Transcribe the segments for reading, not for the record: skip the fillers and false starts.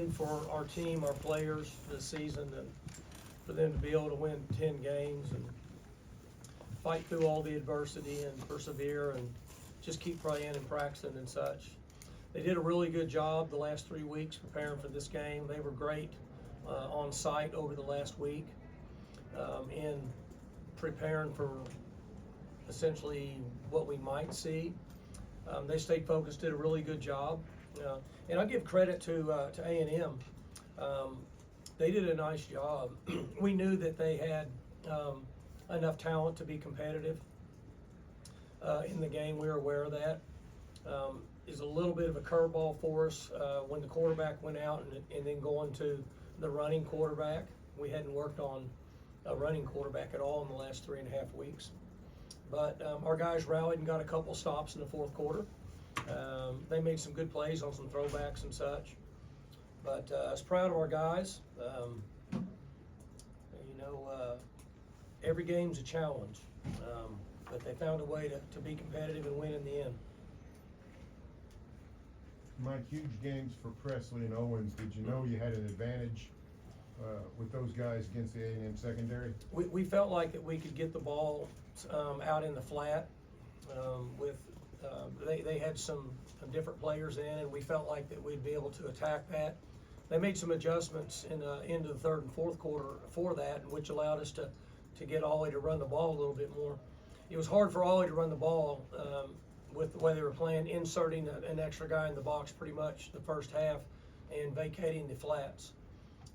For our team, our players this season, and for them to be able to win 10 games and fight through all the adversity and persevere and just keep praying and practicing and such. They did a really good job the last 3 weeks preparing for this game. They were great on site over the last week in preparing for essentially what we might see. They stayed focused, did a really good job. And I give credit to A&M. They did a nice job. We knew that they had enough talent to be competitive in the game. We were aware of that. Is a little bit of a curveball for us when the quarterback went out and then going to the running quarterback. We hadn't worked on a running quarterback at all in the last 3.5 weeks. But our guys rallied and got a couple stops in the fourth quarter. They made some good plays on some throwbacks and such. But I was proud of our guys. Every game's a challenge. But they found a way to be competitive and win in the end. Mike, huge games for Presley and Owens. Did you know you had an advantage with those guys against the A&M secondary? We felt like that we could get the ball out in the flat they had some different players in, and we felt like that we'd be able to attack that. They made some adjustments into the third and fourth quarter for that, which allowed us to get Ollie to run the ball a little bit more. It was hard for Ollie to run the ball with the way they were playing, inserting an extra guy in the box pretty much the first half and vacating the flats.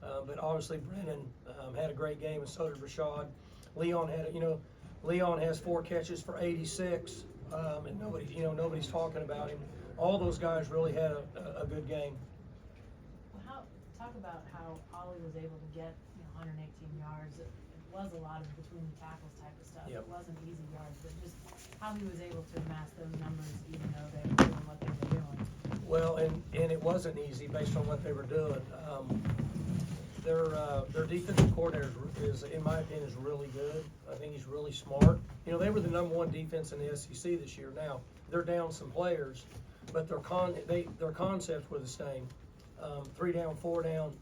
But obviously Brennan had a great game, and so did Rashad. Leon has 4 catches for 86, and nobody's talking about him. All those guys really had a good game. Talk about how Ollie was able to get 118 yards. It was a lot of between the tackles type of stuff. Yep. It wasn't easy yards, but just how he was able to amass those numbers even though they were doing what they were doing. Well, and it wasn't easy based on what they were doing. Their defensive coordinator is, in my opinion, is really good. I think he's really smart. They were the #1 defense in the SEC this year. Now they're down some players, but their concepts were the same. 3 down, 4 down.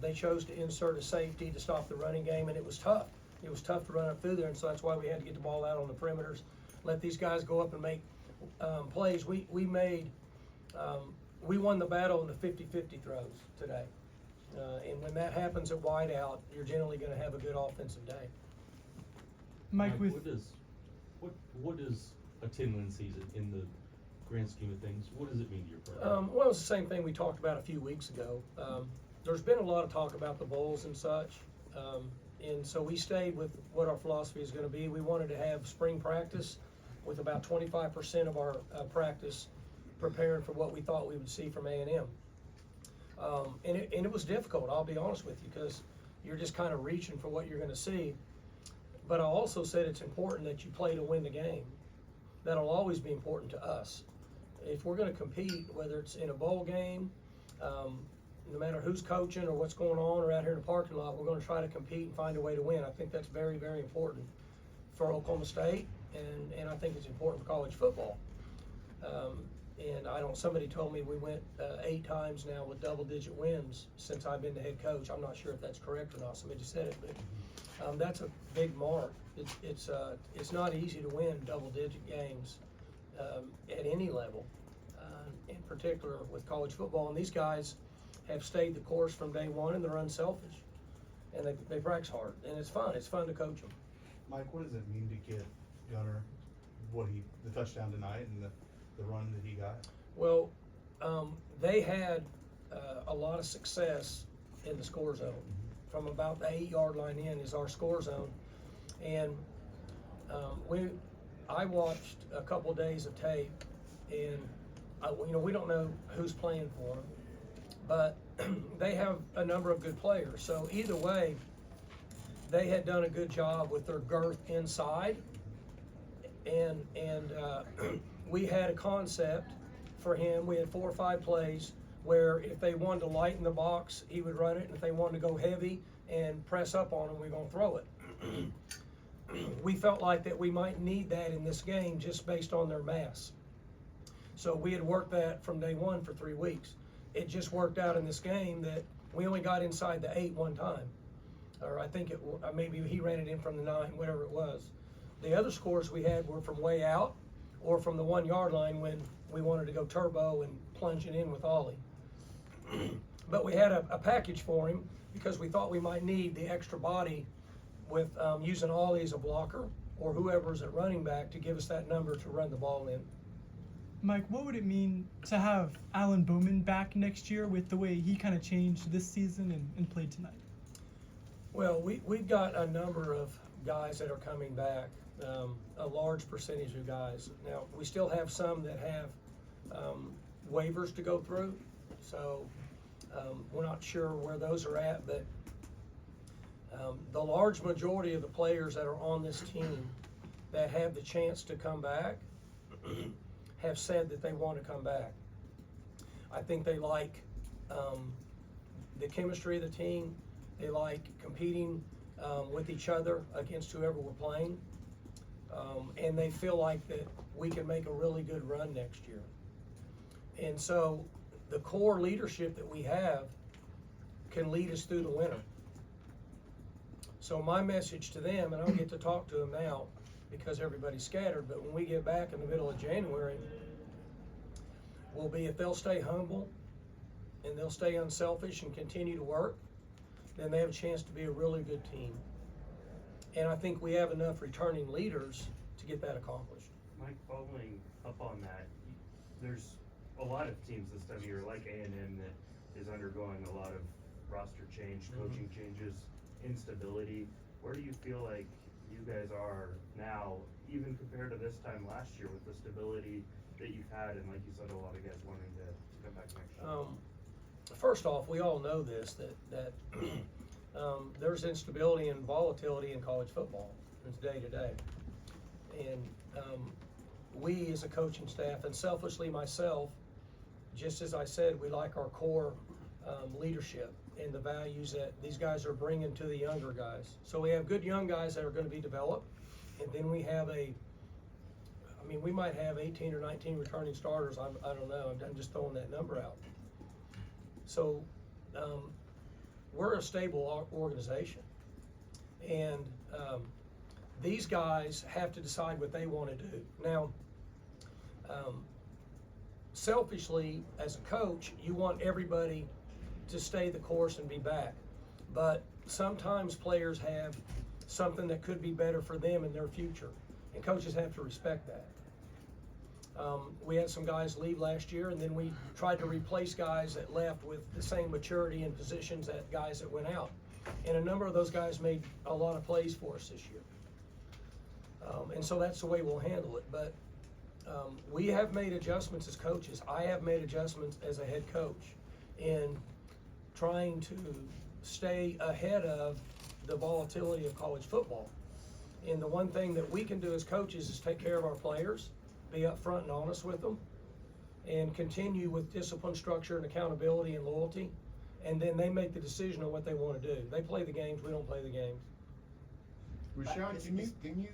They chose to insert a safety to stop the running game, and it was tough. It was tough to run up through there, and so that's why we had to get the ball out on the perimeters, let these guys go up and make plays. We won the battle in the 50-50 throws today. And when that happens at wide out, you're generally going to have a good offensive day. Mike, what is a 10-win season in the grand scheme of things? What does it mean to your program? Well, it's the same thing we talked about a few weeks ago. There's been a lot of talk about the bowls and such, and so we stayed with what our philosophy is going to be. We wanted to have spring practice with about 25% of our practice preparing for what we thought we would see from A&M. And it was difficult, I'll be honest with you, because you're just kind of reaching for what you're going to see. But I also said it's important that you play to win the game. That'll always be important to us. If we're going to compete, whether it's in a bowl game, no matter who's coaching or what's going on or out here in the parking lot, we're going to try to compete and find a way to win. I think that's very, very important for Oklahoma State, and I think it's important for college football. And somebody told me we went 8 times now with double-digit wins since I've been the head coach. I'm not sure if that's correct or not. Somebody just said it, but that's a big mark. It's not easy to win double-digit games at any level, in particular with college football. And these guys have stayed the course from day one, and they're unselfish, and they practice hard, and it's fun. It's fun to coach them. Mike, what does it mean to get Gunner the touchdown tonight and the run that he got? Well, they had a lot of success in the score zone. From about the 8-yard line in is our score zone, and I watched a couple of days of tape, and we don't know who's playing for them, but they have a number of good players. So either way, they had done a good job with their girth inside, and we had a concept for him. We had 4 or 5 plays where if they wanted to lighten the box, he would run it, and if they wanted to go heavy and press up on him, we're going to throw it. We felt like that we might need that in this game just based on their mass. So we had worked that from day one for 3 weeks. it just worked out in this game that we only got inside the 8 one time. Or I think maybe he ran it in from the 9, whatever it was. The other scores we had were from way out or from the 1 yard line when we wanted to go turbo and plunge it in with Ollie. But we had a package for him because we thought we might need the extra body with using Ollie as a blocker or whoever's at running back to give us that number to run the ball in. Mike, what would it mean to have Alan Bowman back next year with the way he kind of changed this season and played tonight? Well, we've got a number of guys that are coming back, a large percentage of guys. Now, we still have some that have waivers to go through, so we're not sure where those are at, but the large majority of the players that are on this team that have the chance to come back have said that they want to come back. I think they like the chemistry of the team. They like competing with each other against whoever we're playing. And they feel like that we can make a really good run next year. And so the core leadership that we have can lead us through the winter. So my message to them, and I'll get to talk to them now because everybody's scattered, but when we get back in the middle of January, will be if they'll stay humble and they'll stay unselfish and continue to work, then they have a chance to be a really good team. And I think we have enough returning leaders to get that accomplished. Mike, following up on that, there's a lot of teams this time of year, like A&M, that is undergoing a lot of roster change, coaching changes, instability. Where do you feel like you guys are now, even compared to this time last year, with the stability that you've had, and like you said, a lot of guys wanting to come back next year? First off, we all know this, that there's instability and volatility in college football. It's day to day. And we as a coaching staff, and selfishly myself, just as I said, we like our core leadership and the values that these guys are bringing to the younger guys. So we have good young guys that are going to be developed, and then we have we might have 18 or 19 returning starters. I don't know. I'm just throwing that number out. So we're a stable organization, and these guys have to decide what they want to do. Now, selfishly, as a coach, you want everybody to stay the course and be back. But sometimes players have something that could be better for them in their future, and coaches have to respect that. We had some guys leave last year, and then we tried to replace guys that left with the same maturity and positions that guys that went out. And a number of those guys made a lot of plays for us this year. And so that's the way we'll handle it. But we have made adjustments as coaches. I have made adjustments as a head coach in trying to stay ahead of the volatility of college football. And the one thing that we can do as coaches is take care of our players, be upfront and honest with them, and continue with discipline, structure, and accountability and loyalty. And then they make the decision on what they want to do. They play the games, we don't play the games. Rashad, can you,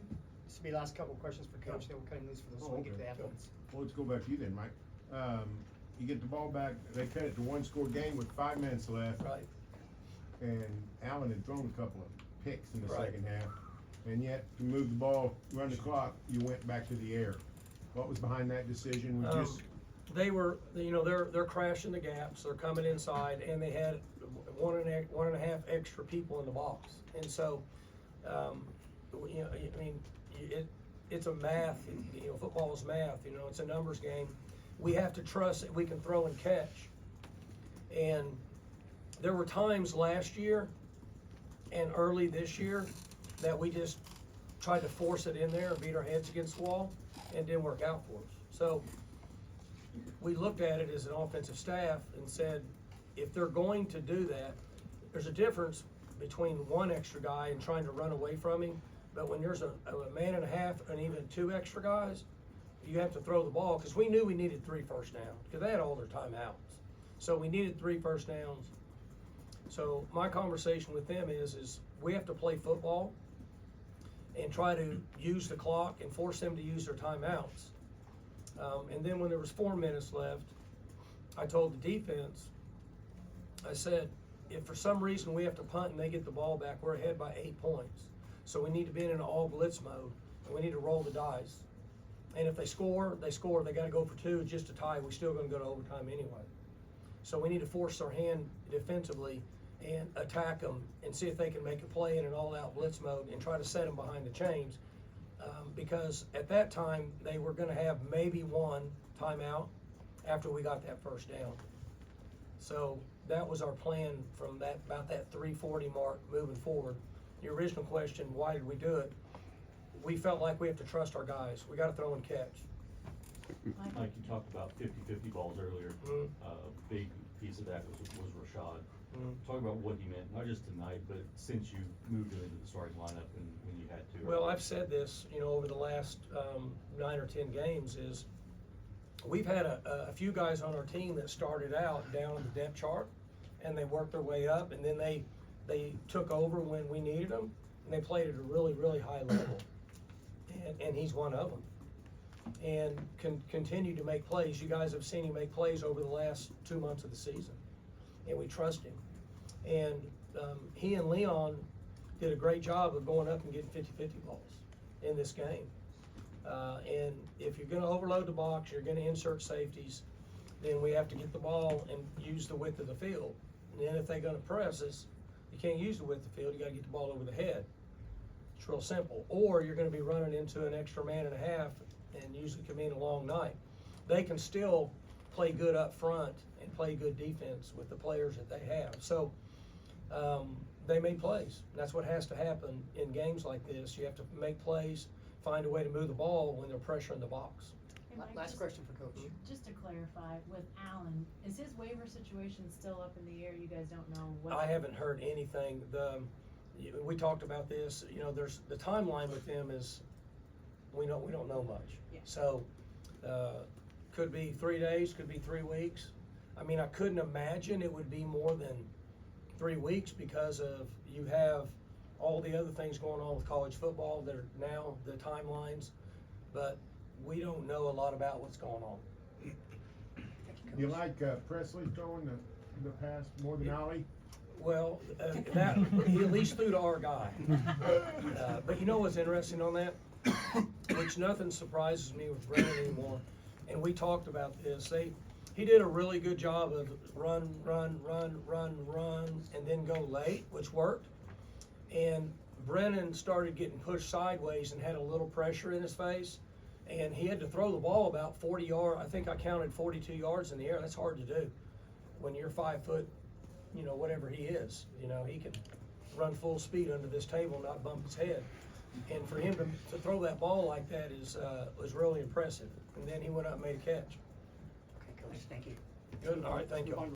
This will be the last couple of questions for Coach, then we'll cut him loose for those, so we get to the athletes. well, let's go back to you then, Mike. You get the ball back, they cut it to 1-score game with 5 minutes left. Right. And Allen had thrown a couple of picks in the Right. second half. And yet, to move the ball, run the clock, you went back to the air. What was behind that decision? They were, they're crashing the gaps, they're coming inside, and they had one and a half extra people in the box. And so, it's a math, football is math, it's a numbers game. We have to trust that we can throw and catch. And there were times last year and early this year that we just tried to force it in there and beat our heads against the wall, and didn't work out for us. So we looked at it as an offensive staff and said, if they're going to do that, there's a difference between one extra guy and trying to run away from him. But when there's a man and a half and even 2 extra guys, you have to throw the ball, because we knew we needed 3 first downs, because they had all their timeouts. So we needed 3 first downs. So my conversation with them is we have to play football and try to use the clock and force them to use their timeouts. And then when there was 4 minutes left, I told the defense, I said, if for some reason we have to punt and they get the ball back, we're ahead by 8 points. So we need to be in an all blitz mode, and we need to roll the dice. And if they score, they score. They gotta go for 2 just to tie. We're still gonna go to overtime anyway. So we need to force our hand defensively and attack them and see if they can make a play in an all-out blitz mode and try to set them behind the chains. Because at that time, they were gonna have maybe 1 timeout after we got that first down. So that was our plan from about that 3:40 mark moving forward. Your original question, why did we do it? We felt like we have to trust our guys. We gotta throw and catch. Mike, you talked about 50-50 balls earlier. Mhm. Big piece of that was Rashad. Mhm. Talk about what he meant, not just tonight, but since you moved him into the starting lineup and when you had to. Well, I've said this, over the last 9 or 10 games is we've had a few guys on our team that started out down in the depth chart and they worked their way up and then they took over when we needed them and they played at a really, really high level. And he's one of them. And continue to make plays. You guys have seen him make plays over the last 2 months of the season. And we trust him. And he and Leon did a great job of going up and getting 50-50 balls in this game. And if you're gonna overload the box, you're gonna insert safeties, then we have to get the ball and use the width of the field. And then if they're gonna press us, you can't use the width of the field, you gotta get the ball over the head. It's real simple. Or you're gonna be running into an extra man and a half and usually can mean a long night. They can still play good up front and play good defense with the players that they have. So they made plays. That's what has to happen in games like this. You have to make plays, find a way to move the ball when they're pressuring the box. Hey, Mike, Last just- question for Coach. Just to clarify, with Allen, is his waiver situation still up in the air? You guys don't know what? I haven't heard anything. We talked about this, there's, the timeline with them is, we don't know much. Yeah. So, could be 3 days, could be 3 weeks. I mean, I couldn't imagine it would be more than 3 weeks because of, you have all the other things going on with college football that are now the timelines, but we don't know a lot about what's going on. You like Presley throwing the pass more than Ollie? Well, that, he at least threw to our guy. But you know what's interesting on that? Which nothing surprises me with Brennan anymore, and we talked about this. He did a really good job of run, and then go late, which worked. And Brennan started getting pushed sideways and had a little pressure in his face, and he had to throw the ball about 40 yards. I think I counted 42 yards in the air. That's hard to do when you're 5 foot, whatever he is. He can run full speed under this table and not bump his head. And for him to throw that ball like that was really impressive. And then he went out and made a catch. Okay, Coach, thank you. Good, all right, thank you.